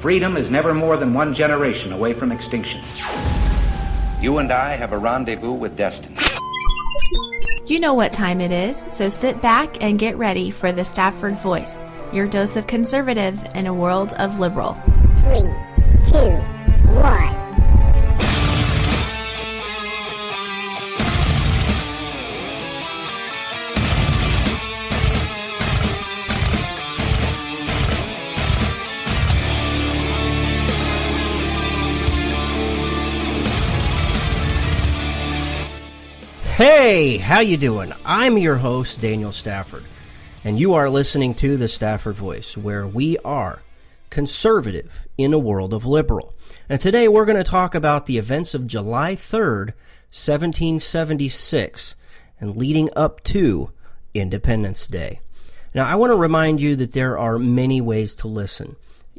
Freedom is never more than one generation away from extinction. You and I have a rendezvous with destiny. You know what time it is, so sit back and get ready for the Stafford Voice, your dose of conservative in a world of liberal. 3, 2, 1. Hey, how you doing? I'm your host, Daniel Stafford, and you are listening to the Stafford Voice, where we are conservative in a world of liberal. And today we're going to talk about the events of July 3rd, 1776, and leading up to Independence Day. Now, I want to remind you that there are many ways to listen.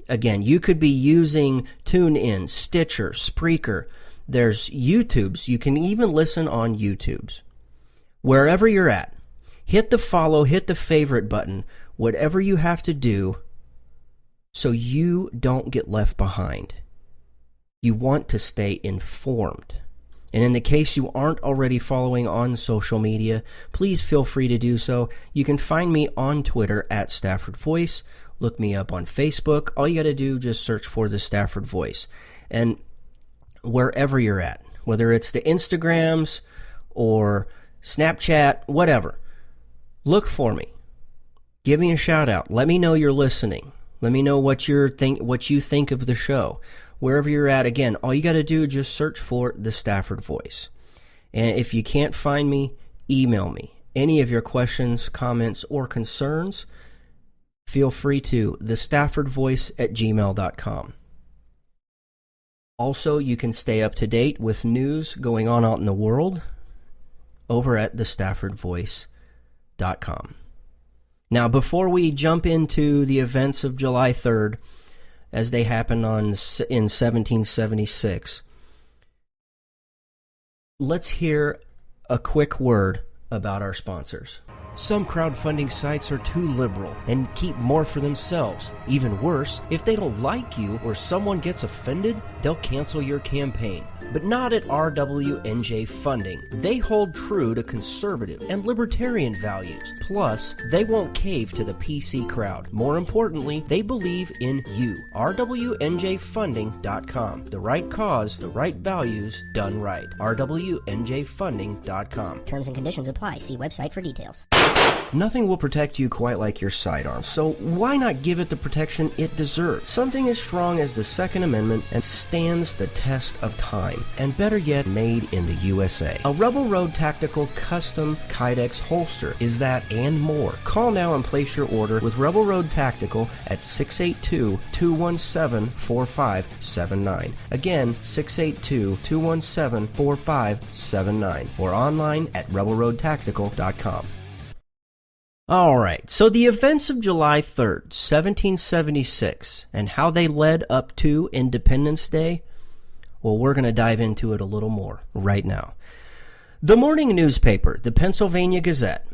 Again, you could be using TuneIn, Stitcher, Spreaker. There's YouTubes. You can even listen on YouTubes. Wherever you're at, hit the follow, hit the favorite button, whatever you have to do so you don't get left behind. You want to stay informed. And in the case you aren't already following on social media, please feel free to do so. You can find me on Twitter at Stafford Voice. Look me up on Facebook. All you got to do, just search for the Stafford Voice. And wherever you're at, whether it's the Instagrams or Snapchat, whatever, look for me. Give me a shout out. Let me know you're listening. Let me know what you think of the show. Wherever you're at, again, all you got to do is just search for the Stafford Voice. And if you can't find me, email me. Any of your questions, comments, or concerns, feel free to thestaffordvoice@gmail.com. Also, you can stay up to date with news going on out in the world over at thestaffordvoice.com. Now, before we jump into the events of July 3rd, as they happened in 1776, let's hear a quick word about our sponsors. Some crowdfunding sites are too liberal and keep more for themselves. Even worse, if they don't like you or someone gets offended, they'll cancel your campaign. But not at RWNJ Funding. They hold true to conservative and libertarian values. Plus, they won't cave to the PC crowd. More importantly, they believe in you. RWNJFunding.com. The right cause, the right values, done right. RWNJFunding.com. Terms and conditions apply. See website for details. Nothing will protect you quite like your sidearm, so why not give it the protection it deserves? Something as strong as the Second Amendment and stands the test of time, and better yet, made in the USA. A Rebel Road Tactical Custom Kydex holster is that and more. Call now and place your order with Rebel Road Tactical at 682-217-4579. Again, 682-217-4579, or online at rebelroadtactical.com. All right, so the events of July 3rd, 1776, and how they led up to Independence Day, well, we're going to dive into it a little more right now. The morning newspaper, the Pennsylvania Gazette,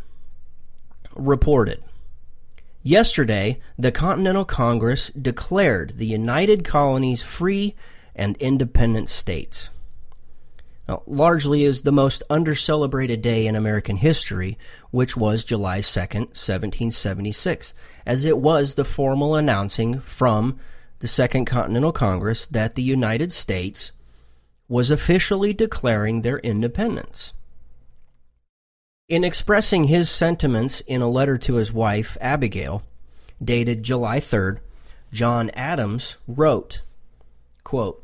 reported, yesterday, the Continental Congress declared the United Colonies free and independent states. Now, largely is the most under-celebrated day in American history, which was July 2nd, 1776, as it was the formal announcing from the Second Continental Congress that the United States was officially declaring their independence. In expressing his sentiments in a letter to his wife, Abigail, dated July 3rd, John Adams wrote, quote,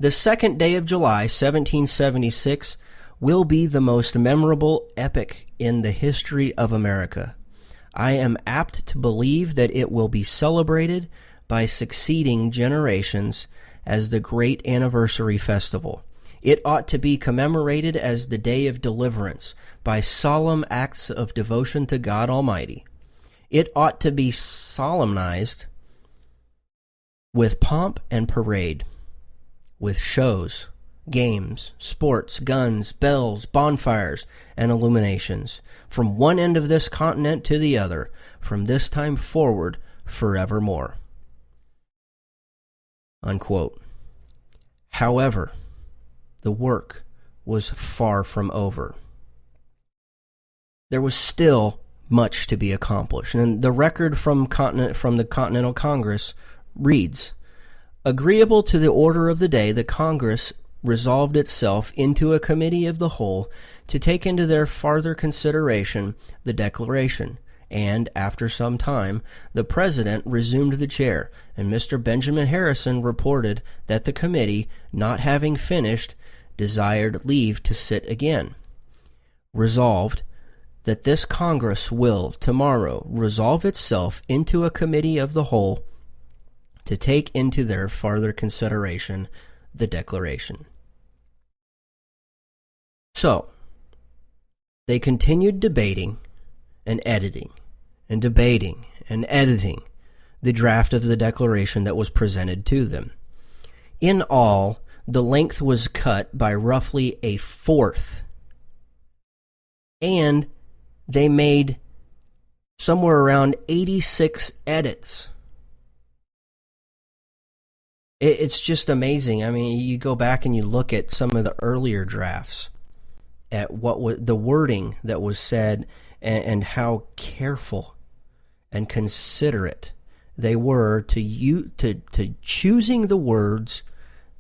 "The second day of July, 1776, will be the most memorable epoch in the history of America. I am apt to believe that it will be celebrated by succeeding generations as the great anniversary festival. It ought to be commemorated as the day of deliverance by solemn acts of devotion to God Almighty. It ought to be solemnized with pomp and parade, with shows, games, sports, guns, bells, bonfires, and illuminations, from one end of this continent to the other, from this time forward, forevermore." unquote. However, the work was far from over. There was still much to be accomplished, and the record from the Continental Congress reads, agreeable to the order of the day, the Congress resolved itself into a committee of the whole to take into their farther consideration the declaration, and after some time the President resumed the chair, and Mr. Benjamin Harrison reported that the committee, not having finished, desired leave to sit again. Resolved, that this Congress will tomorrow resolve itself into a committee of the whole to take into their farther consideration the declaration. So, they continued debating and editing and debating and editing the draft of the declaration that was presented to them. In all, the length was cut by roughly a fourth, and they made somewhere around 86 edits. It's just amazing. I mean, you go back and you look at some of the earlier drafts, at what was the wording that was said, and how careful and considerate they were to choosing the words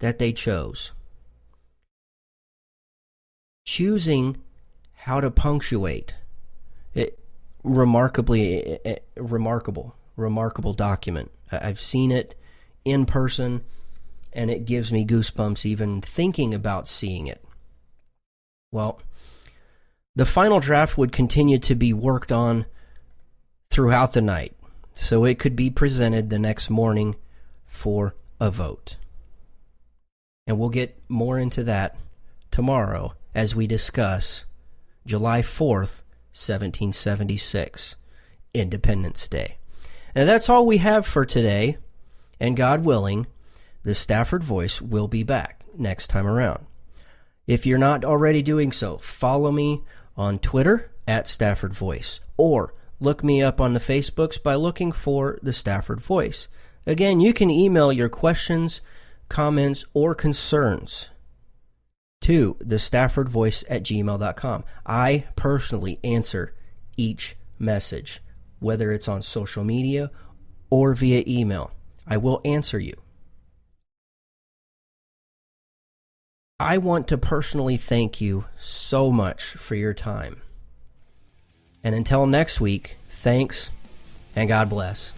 that they chose, choosing how to punctuate. Remarkable document. I've seen it in person, and it gives me goosebumps even thinking about seeing it. Well, the final draft would continue to be worked on throughout the night, so it could be presented the next morning for a vote. And we'll get more into that tomorrow as we discuss July 4th, 1776, Independence Day. And that's all we have for today, and God willing, the Stafford Voice will be back next time around. If you're not already doing so, follow me on Twitter at Stafford Voice, or look me up on the Facebooks by looking for the Stafford Voice. Again, you can email your questions, comments, or concerns to thestaffordvoice@gmail.com. I personally answer each message, whether it's on social media or via email. I will answer you. I want to personally thank you so much for your time. And until next week, thanks and God bless.